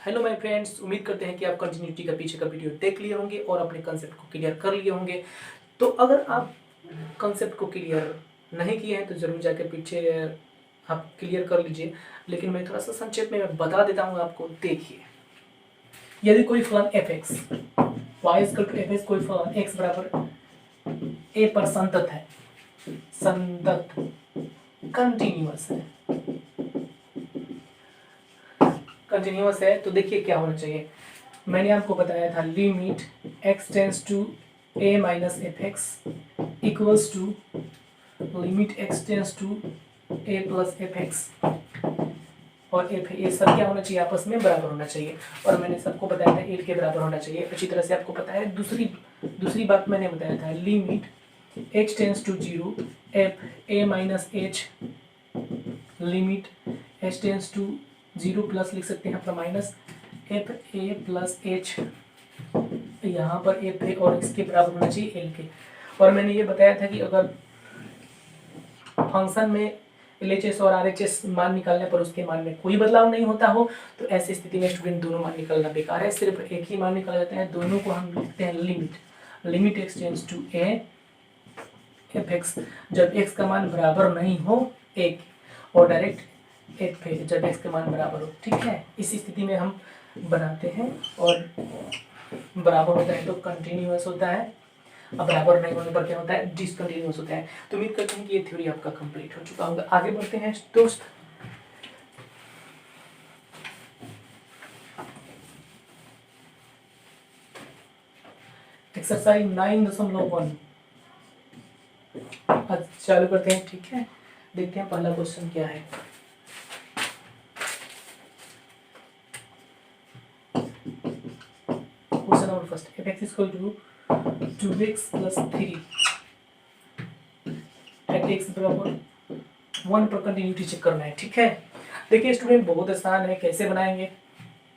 Hello my friends, उम्मीद करते हैं कि आप कंटिन्यूटी का पीछे का वीडियो देख लिए होंगे और अपने कंसेप्ट को क्लियर कर लिए होंगे। तो अगर आप कंसेप्ट को क्लियर नहीं किए हैं तो ज़रूर जाकर पीछे आप क्लियर कर लीजिए। लेकिन मैं थोड़ा सा संक्षेप में बता देता हूँ आपको। देखिए, यदि कोई फलन F X Y equal to F X, कोई फलन एक्स बराबर ए पर संतत कंटिन्यूअस है, तो देखिए क्या होना चाहिए। मैंने आपको बताया था limit x tends to a minus F X equals to limit x tends to a plus F X और एफ, ये सब क्या होना चाहिए, आपस में बराबर होना चाहिए। और मैंने सबको बताया था a के बराबर होना चाहिए। अच्छी तरह से आपको पता है। दूसरी बात मैंने बताया था limit h tends to 0 F a minus H limit h tends to 0 plus लिख सकते हैं अपना minus F A plus H, यहाँ पर एफ ए और इसके बराबर होना चाहिए एल के। और मैंने ये बताया था कि अगर फंक्शन में LHS और RHS मान निकालने पर उसके मान में कोई बदलाव नहीं होता हो तो ऐसी स्थिति में स्टूडेंट दोनों मान निकालना बेकार है, सिर्फ एक ही मान निकाला जाता है। दोनों को हम लिखते हैं limit X tends to A F X जब एक्स का मान बराबर नहीं हो एक, और डायरेक्ट एफ ए जब एक्स का मान बराबर हो। ठीक है, इस स्थिति में हम बनाते हैं और बराबर होता है तो कंटिन्यूअस होता है, अब बराबर नहीं होने पर क्या होता है, डिसकंटिन्यूअस होता है। तो उम्मीद करते हैं कि ये थ्योरी आपका कंप्लीट हो चुका होगा। आगे बढ़ते हैं दोस्त। एक्सरसाइज 9.1 आज चालू करते हैं। ठीक है, देखते हैं पहला क्वेश्चन क्या है। Question number first, F x equal to 2x plus 3 at X बराबर 1 पर कंटिन्यूटी चेक करना है। ठीक है, देखिए स्टूडेंट बहुत आसान है, कैसे बनाएंगे।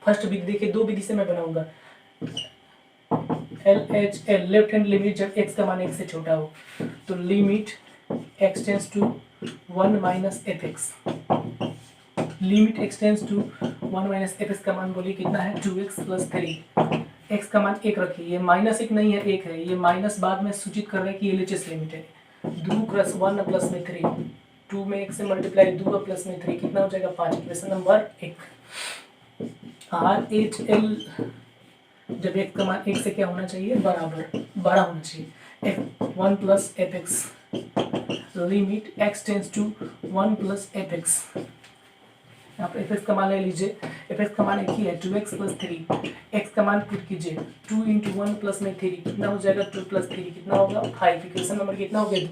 फर्स्ट विधि देखिए, दो विधि से मैं बनाऊंगा। LHL लेफ्ट हैंड लिमिट जब x का मान 1 से छोटा हो तो limit x tends to 1 minus F x, limit x tends to 1 minus F x का मान बोलिए कितना है 2x प्लस 3। x का मान 1 रखिए, ये माइनस 1 नहीं है 1 है, ये माइनस बाद में सूचित कर रहा है कि LHS लिमिट है। 2 प्लस 1 प्लस में 3, 2 में 1 से मल्टीप्लाई 2 प्लस में 3 कितना हो जाएगा 5। क्वेश्चन नंबर 1, RHL जब x का मान 1 से क्या होना चाहिए बराबर 12 होना चाहिए। 1 plus F x limit x tends to 1 plus F X, यहाँ पर एफ एक्स का मान ले लीजिए, एफ एक्स का मान एक ही है 2x प्लस 3, एक्स का मान पुट कीजिए 2 इंटू 1 प्लस में 3 कितना हो जाएगा 2 प्लस 3 कितना होगा 5। इक्वेशन नंबर कितना हो गया 2।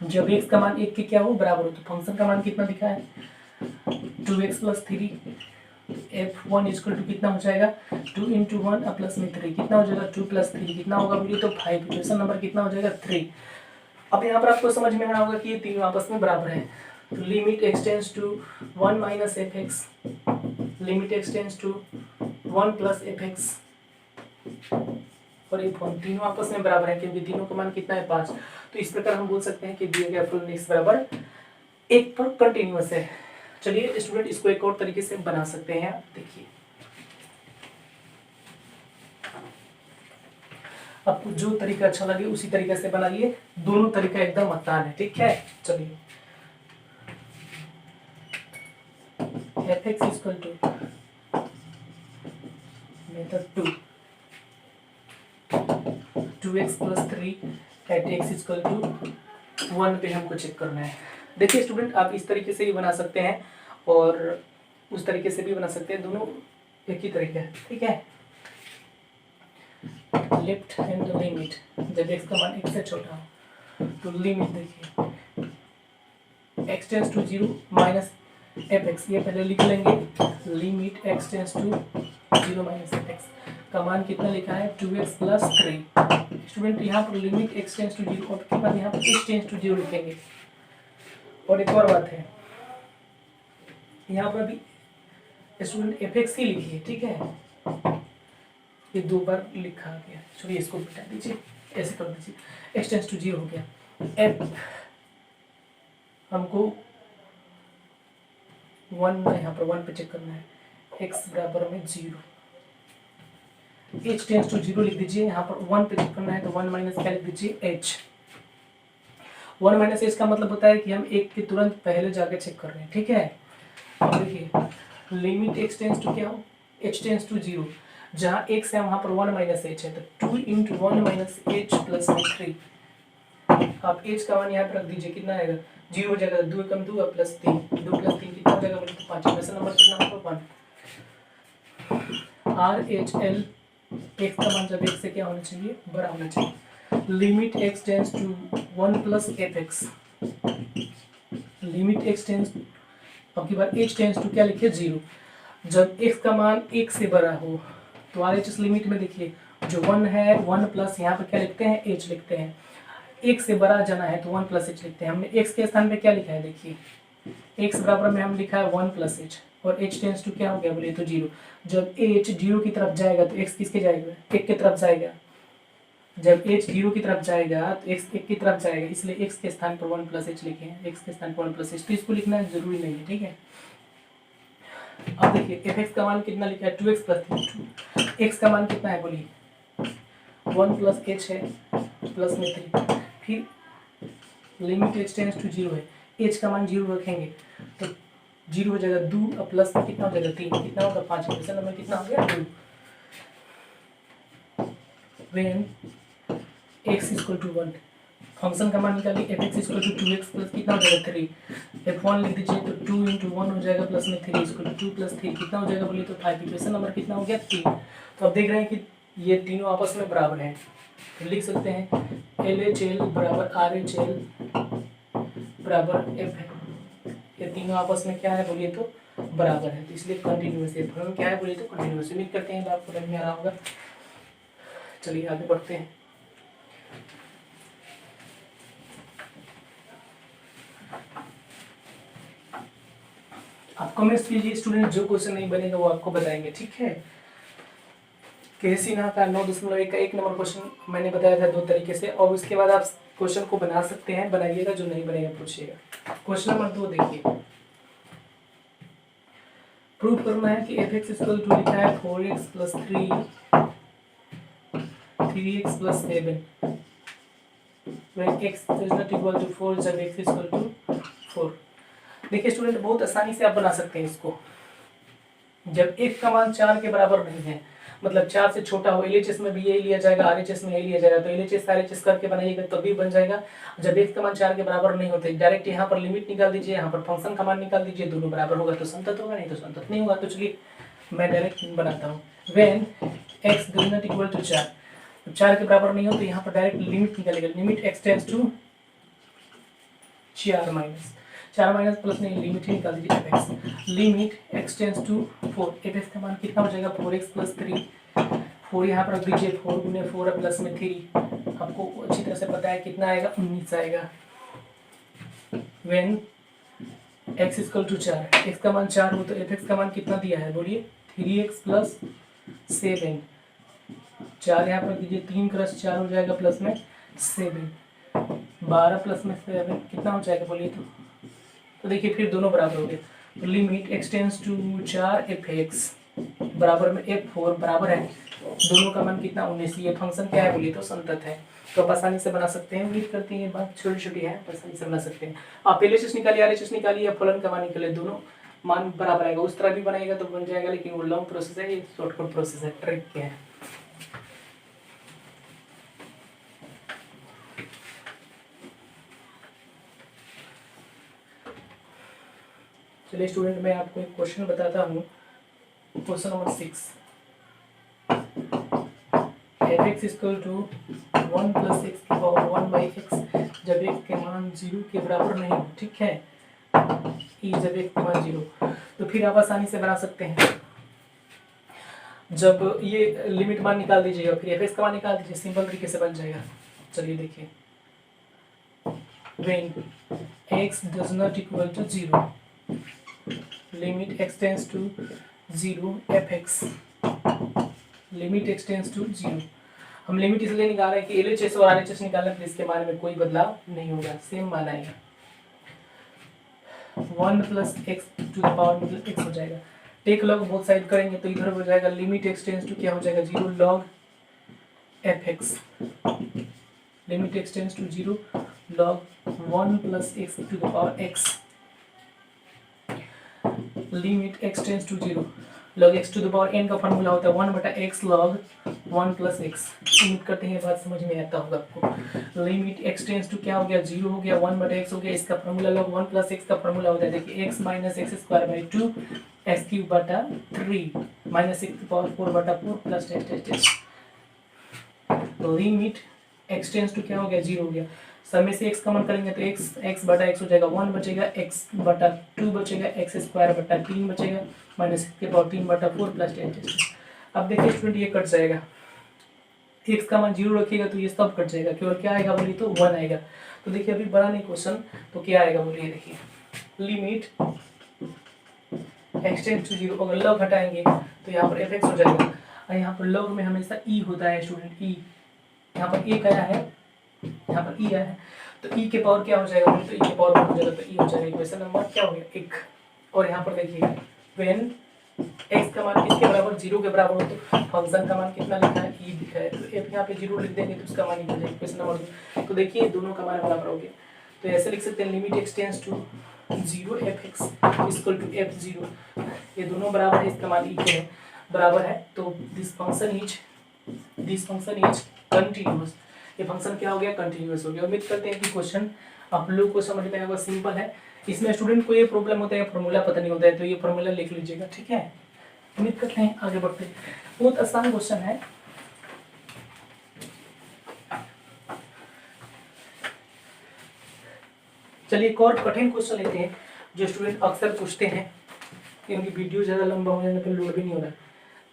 जब x का मान 1 के क्या हो बराबर हो तो फंक्शन का मान कितना दिखा है 2x plus 3, f1 equal to कितना हो जाएगा 2 इंटू 1 प्लस में 3 कितना हो जाएगा 2 प्लस 3 कितना होगा बोलिए तो 5। इक्वेशन नंबर कितना हो जाएगा 3। अब यहाँ पर आपको समझ में आना होगा कि ये तीनों आपस में बराबर है। तो limit x tends to 1 minus F x limit x tends to 1 plus F X और f1 तीनों आपस में बराबर है क्योंकि तीनों का मान कितना है 5। तो इस प्रकार हम बोल सकते हैं कि दिया गया फलन x बराबर 1 पर कंटिन्यूअस है। चलिए स्टूडेंट इसको एक और तरीके से बना सकते हैं। देखिए, आपको जो तरीका अच्छा लगे उसी तरीके से बनाइए, दोनों तरीका एकदम आसान है। ठीक है, चलिए F x equal to method 2x plus 3 at X equal to 1 पे हमको चेक करना है। देखिए स्टूडेंट, आप इस तरीके से भी बना सकते हैं और उस तरीके से भी बना सकते हैं, दोनों एक ही तरीका है। ठीक है, लेफ्ट हैंड लिमिट जब x का मान 1 से छोटा हो तो लिमिट देखिए x tends to 0 minus F X, ये पहले लिख लेंगे limit x tends to 0 minus F x का मान कितना लिखा है 2x प्लस 3। स्टूडेंट यहाँ पर लिमिट x टेंस टू 0 और के बाद यहाँ पर x टेंस टू 0 लिखेंगे। और एक और बात है, यहाँ पर भी स्टूडेंट एफ एक्स ही लिखिए। ठीक है, ये 2 बार लिखा गया, चलिए इसको मिटा दीजिए, ऐसे कर दीजिए x टेंस टू 0 हो गया। एफ हमको 1 यहाँ पर 1 पे चेक करना है, x बराबर में 0, h टेंस टू 0 लिख दीजिए। यहाँ पर 1 पे चेक करना है तो 1 माइनस क्या लिख दीजिए h। 1 माइनस h का मतलब होता है कि हम एक के तुरंत पहले जाके चेक कर रहे हैं, ठीक है। अब देखिए लिमिट x टेंस टू क्या हो, h टेंस टू 0, जहाँ x है वहाँ पर 1 माइनस h है, तो 2 इंटू 1 माइनस h प्लस 3। आप h का मान यहाँ पर रख दीजिए, कितना आएगा 0 हो जाएगा, 2 कम 2 प्लस 3, 2 प्लस 3 कितना हो जाएगा बोले तो 5। वैसे नंबर कितना होगा 1। आर एच एल x का मान जब x से क्या होना चाहिए, बड़ा होना चाहिए। Limit x tends to 1 plus F x, limit x tends, अब की बार h टेंस टू क्या लिखिए 0, जब x का मान 1 से बड़ा हो तो आर एच एस लिमिट में देखिए जो 1 है 1 प्लस यहाँ पर क्या लिखते हैं h लिखते हैं, 1 से बड़ा जाना है तो 1 प्लस h लिखते हैं। हमने x के स्थान पे क्या लिखा है, देखिए x बराबर में हम लिखा है 1 प्लस h और h टेंस टू क्या हो गया बोलिए तो 0। जब h 0 की तरफ जाएगा तो x किसके जाएगा, 1 की तरफ जाएगा। जब h 0 की तरफ जाएगा तो x 1 की तरफ जाएगा, इसलिए x के स्थान पर 1 प्लस h लिखे हैं, x के स्थान पर 1 प्लस h, तो इसको लिखना जरूरी नहीं है, ठीक है। अब देखिए f(x) का मान कितना लिखा है 2x प्लस 3, x का मान कितना है बोलिए 1 प्लस h है प्लस में 3, फिर लिमिट h टेंस टू 0 है, h का मान 0 रखेंगे तो 0 हो जाएगा 2 प्लस में कितना हो जाएगा 3, कितना होगा 5, क्वेश्चन नंबर कितना हो गया 2। When x equal to 1, function का मान निकालिए f(x) equal to 2x plus कितना हो जाएगा 3, f1 लिख दीजिए तो 2 इंटू 1 हो जाएगा प्लस में 3 इक्वल टू 2 प्लस 3 कितना हो जाएगा बोलिए तो 5। क्वेश्चन नंबर कितना हो गया 3। तो अब देख रहे हैं कि ये तीनों आपस में बराबर हैं, तो लिख सकते हैं LHL बराबर RHL बराबर f है, ये तीनों आपस में क्या है बोलिए तो बराबर है, तो इसलिए कंटिन्यूअस है। फॉर्म क्या है बोलिए तो कंटिन्यूअस। उम्मीद करते हैं आपको समझ में आ रहा होगा। चलिए आगे बढ़ते हैं। आप कमेंट्स कीजिए, स्टूडेंट जो क्वेश्चन नहीं बनेगा वो आपको बताएंगे, ठीक है। केसी का 9.1 का 1 नंबर क्वेश्चन मैंने बताया था 2 तरीके से, और उसके बाद आप क्वेश्चन को बना सकते हैं, बनाइएगा, जो नहीं बनेगा पूछिएगा। क्वेश्चन नंबर 2 देखिए, प्रूव करना है कि f(x) इक्वल टू लिखा है 4x plus 3x plus 7 when x is not equal to 4 जब x इक्वल टू 4। देखिए स्टूडेंट बहुत आसानी से आप बना सकते हैं इसको। जब x का मान 4 के बराबर नहीं है, मतलब 4 से छोटा हो, LHS में भी यही लिया जाएगा, RHS में यही लिया जाएगा, तो LHS RHS करके बनाइएगा तब भी बन जाएगा। जब x का मान 4 के बराबर नहीं होते, डायरेक्ट यहाँ पर लिमिट निकाल दीजिए, यहाँ पर फंक्शन का मान निकाल दीजिए, दोनों बराबर होगा तो संतत होगा, नहीं तो संतत नहीं होगा। तो चलिए मैं डायरेक्ट बनाता हूँ। When x does not equal to 4, 4 के बराबर नहीं हो तो यहाँ पर डायरेक्ट लिमिट निकालेगा, limit x tends to 4 minus 4 minus plus नहीं, लिमिट ही निकाल दीजिए f(x), limit x tends to 4, f(x) का मान कितना हो जाएगा 4x प्लस 3, 4 यहाँ पर रख दीजिए, 4 गुने 4 प्लस में 3, आपको अच्छी तरह से पता है कितना आएगा 19 आएगा। When x equal to 4, x का मान 4 हो तो f(x) का मान कितना दिया है बोलिए 3x प्लस 7, 4 यहाँ पर रख दीजिए, 3 क्रॉस 4 हो जाएगा प्लस में 7, 12 प्लस में 7 कितना हो जाएगा बोलिए तो देखिए फिर दोनों बराबर हो गए। तो limit x tends to 4 f(x) बराबर में f4 बराबर है, दोनों का मान कितना 19, ये फंक्शन क्या है बोलिए तो संतत है। तो आप आसानी से बना सकते हैं। उम्मीद करते हैं ये बात छोटी छोटी है, आसानी से बना सकते हैं। आप LHS निकालिए, RHS निकालिए या फलन का मान निकालिए, दोनों मान बराबर आएगा। उस तरह भी बनाएगा तो बन जाएगा, लेकिन वो लॉन्ग प्रोसेस है, ये शॉर्टकट प्रोसेस है, ट्रिक क्या है। चलिए स्टूडेंट मैं आपको एक क्वेश्चन बताता हूँ। Question number 6, f(x) equal to 1 plus x की पावर 1/x जब x के मान 0 के बराबर नहीं हो, ठीक है, e जब x के मान 0, तो फिर आप आसानी से बना सकते हैं। जब ये लिमिट मान निकाल दीजिएगा, फिर f(x) का मान निकाल दीजिए, सिंपल तरीके से बन जाएगा। चलिए देखिए, when x does not equal to 0, limit x tends to 0 f(x), limit x tends to 0। हम लिमिट इसलिए निकाल रहे हैं कि LHS और RHS निकालने पर इसके मान में कोई बदलाव नहीं होगा, सेम मान आएगा। 1 plus x to the power मतलब x हो जाएगा, टेक लॉग बोथ साइड करेंगे तो इधर हो जाएगा लिमिट एक्स टेंस टू क्या हो जाएगा 0 log f x, limit x tends to 0 log 1 plus x to the power x, limit x tends to 0 log x to the power n का formula होता है 1 बटा एक्स लॉग 1 प्लस एक्स। उम्मीद करते हैं बात समझ में आता होगा आपको। लिमिट एक्स टेंस टू क्या हो गया 0 हो गया, 1 बटा एक्स हो गया, इसका फॉर्मूला लॉग 1 प्लस एक्स का फॉर्मूला होता है देखिए x minus x square by 2 x cube बटा 3 माइनस एक्स पावर 4 बटा 4 plus test. Limit x tends to क्या हो गया 0 हो गया, सब में से एक्स कॉमन करेंगे तो एक्स बटा एक्स हो जाएगा 1 बचेगा, एक्स बटा 2 बचेगा, एक्स स्क्वायर बटा 3 बचेगा माइनस के पावर 3 बटा 4 प्लस टेस्ट। अब देखिए स्टूडेंट ये कट जाएगा, एक्स का मान 0 रखिएगा तो ये सब कट जाएगा, केवल क्या आएगा बोलिए तो 1 आएगा। तो देखिए अभी बड़ा नहीं क्वेश्चन, तो क्या आएगा बोलिए, देखिए लिमिट एक्स टेंस टू 0 अगर लॉग हटाएंगे तो यहाँ पर एफ एक्स हो जाएगा, और यहाँ पर लॉग में हमेशा ई होता है स्टूडेंट, ई यहाँ पर एक आया है, यहाँ पर ई आया है, तो ई के पावर क्या हो जाएगा तो ई के पावर हो जाएगा, तो ई हो जाएगा इक्वेशन नंबर क्या हो गया 1। और यहाँ पर देखिए व्हेन एक्स का मान किसके बराबर 0 के बराबर हो तो फंक्शन का मान कितना लिखा है ई लिखा है, तो एफ यहाँ पे 0 लिख देंगे तो उसका मान निकल जाएगा इक्वेशन नंबर 2। तो देखिए दोनों का मान बराबर हो गया, तो ऐसे लिख सकते हैं limit x tends to 0 f x equal to f 0, ये दोनों बराबर है, इसका मान ई के है बराबर है, तो दिस फंक्शन इज कंटिन्यूअस, ये फंक्शन क्या हो गया कंटिन्यूअस हो गया। उम्मीद करते हैं कि क्वेश्चन आप लोग को समझ में आएगा, सिंपल है। इसमें स्टूडेंट को ये प्रॉब्लम होता है फॉर्मूला पता नहीं होता है, तो ये फॉर्मूला लिख लीजिएगा, ठीक है। उम्मीद करते हैं आगे बढ़ते हैं, बहुत आसान क्वेश्चन है। चलिए एक और कठिन क्वेश्चन लेते हैं जो स्टूडेंट अक्सर पूछते हैं, क्योंकि वीडियो ज़्यादा लंबा हो जाने पर लोड भी नहीं हो रहा है।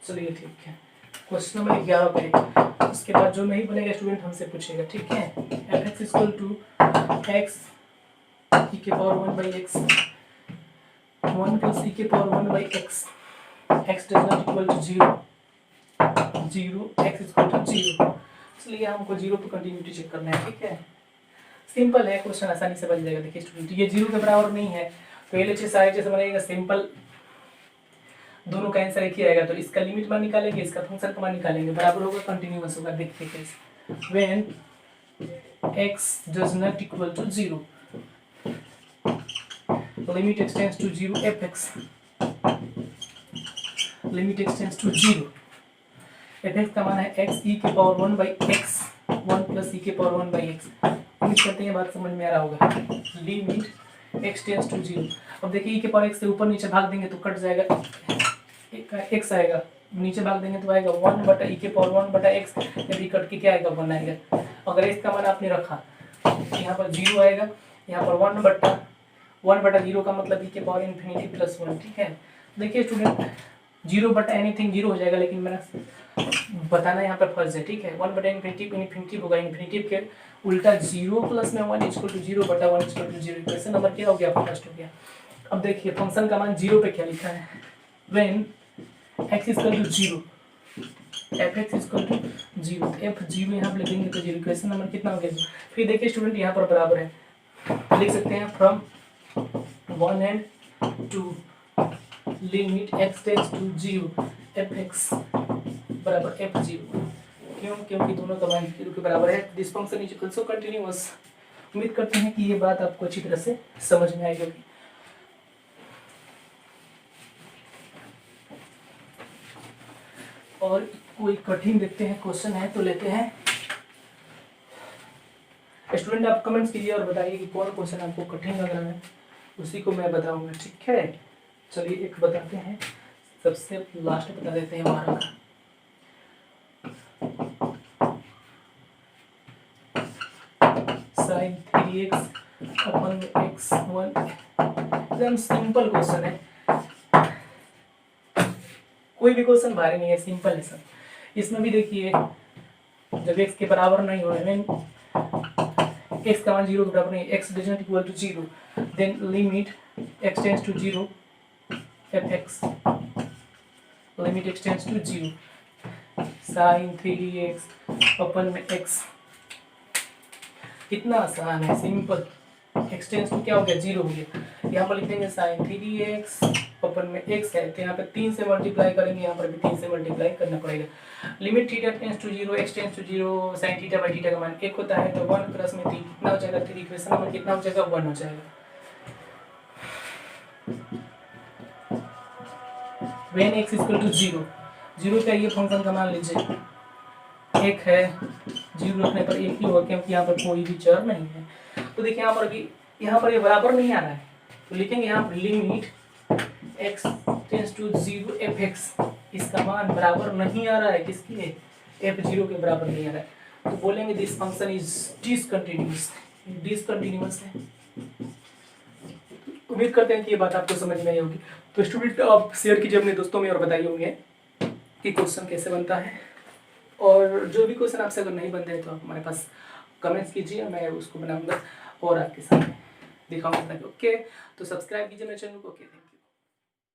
चलिए ठीक है, क्वेश्चन नंबर 11 पे, उसके बाद जो नहीं बनेगा स्टूडेंट हमसे पूछेगा, ठीक है। F x equal to X E के power 1 by x 1 plus E के power 1 by X, X does not equal to 0 X equal to 0। इसलिए हमको 0 पे कंटिन्यूटी चेक करना है, ठीक है। सिंपल है क्वेश्चन, आसानी से बन जाएगा। देखिए स्टूडेंट ये 0 के बराबर नहीं है, तो LHS RHS बनेगा सिंपल, दोनों का आंसर एक ही आएगा, तो इसका लिमिट मान निकालेंगे, इसका फंक्शन का मान निकालेंगे, बराबर होगा कंटिन्यूअस होगा। देखिए कैसे, when x does not equal to 0 limit x tends to 0 f x, limit x tends to 0 f x का मान है x e के power 1 by x 1 plus e के पावर 1 बाई एक्स। उम्मीद करते हैं बात समझ में आ रहा होगा। लिमिट x टेंड्स टू 0, अब देखिए e के पावर x से ऊपर नीचे भाग देंगे तो कट जाएगा, x आएगा, नीचे भाग देंगे तो आएगा 1 बटा e के पावर 1 बटा x, यदि कट के क्या आएगा 1 आएगा। अगर x का मान आपने रखा यहाँ पर 0 आएगा, यहाँ पर 1 बटा 0 का मतलब e के पावर इन्फिनिटी प्लस 1, ठीक है। देखिए स्टूडेंट 0 बटा एनीथिंग 0 हो जाएगा, लेकिन मैंने बताना यहाँ पर फर्ज है, ठीक है। 1 बटा इन्फिनिटी होगा, इन्फिनिटी के उल्टा 0 प्लस में 1 इक्वल टू 0 बटा 1 इक्वल टू 0, इक्वेशन नंबर क्या हो गया फर्स्ट हो गया। अब देखिए फंक्शन का मान 0 पे क्या लिखा है, when x equal to 0 f x equal to 0, f 0 यहाँ पर लिखेंगे तो 0, इक्वेशन नंबर कितना हो गया। फिर देखिए स्टूडेंट यहाँ पर बराबर है, लिख सकते हैं from 1 and 2 limit x tends to 0 f x बराबर एफ 0, क्यों, क्योंकि दोनों का मान 0 के बराबर है। This function is also continuous. उम्मीद करते हैं कि ये बात आपको अच्छी तरह से समझ में आएगी। और कोई कठिन देखते हैं क्वेश्चन है तो लेते हैं। स्टूडेंट आप कमेंट्स कीजिए और बताइए कि कौन क्वेश्चन आपको कठिन लग रहा है, उसी को मैं बताऊंगा, ठीक है। चलिए एक बताते हैं, सबसे लास्ट बता देते हैं हमारा। sin 3x अपन x1, एकदम सिंपल क्वेश्चन है, कोई भी क्वेश्चन भारी नहीं है, सिंपल है सब। इसमें भी देखिए जब x के बराबर नहीं हो रहा है, x का मान 0 के बराबर नहीं, x does not equal to 0, then limit x tends to 0 f x, limit x tends to 0 sin 3x अपन में x, कितना आसान है, सिंपल। x टेंड्स टू क्या हो गया 0 हो गया, यहाँ पर लिख देंगे sin 3x अपन अपन में x है तो यहाँ पे 3 से मल्टीप्लाई करेंगे, यहाँ पर भी 3 से मल्टीप्लाई करना पड़ेगा। Limit theta tends to 0 x tends to 0 sin theta by theta का मान 1 होता है, तो 1 प्लस में 3 कितना हो जाएगा, 3 इक्वेशन नंबर कितना हो जाएगा, 1 हो जाएगा। when x इक्वल टू 0, 0 का ये फंक्शन का मान लीजिए 1 है, 0 रखने पर 1 ही होगा क्योंकि यहाँ पर कोई भी चर नहीं है। तो देखिए यहाँ पर भी, यहाँ पर ये बराबर नहीं आ रहा है, तो लिखेंगे यहाँ पर limit x tends to 0 f(x), इसका मान बराबर नहीं आ रहा है, किसकी है, f0 के बराबर नहीं आ रहा है, तो बोलेंगे this function is discontinuous, discontinuous है। उम्मीद करते हैं कि ये बात आपको समझ में आई होगी। तो स्टूडेंट आप शेयर कीजिए अपने दोस्तों में और बताइए होंगे कि क्वेश्चन कैसे बनता है, और जो भी क्वेश्चन आपसे अगर नहीं बनते हैं तो आप हमारे पास कमेंट्स कीजिए, मैं उसको बनाऊंगा और आपके सामने दिखाऊंगा। ओके, तो सब्सक्राइब कीजिए मेरे चैनल को। ओके।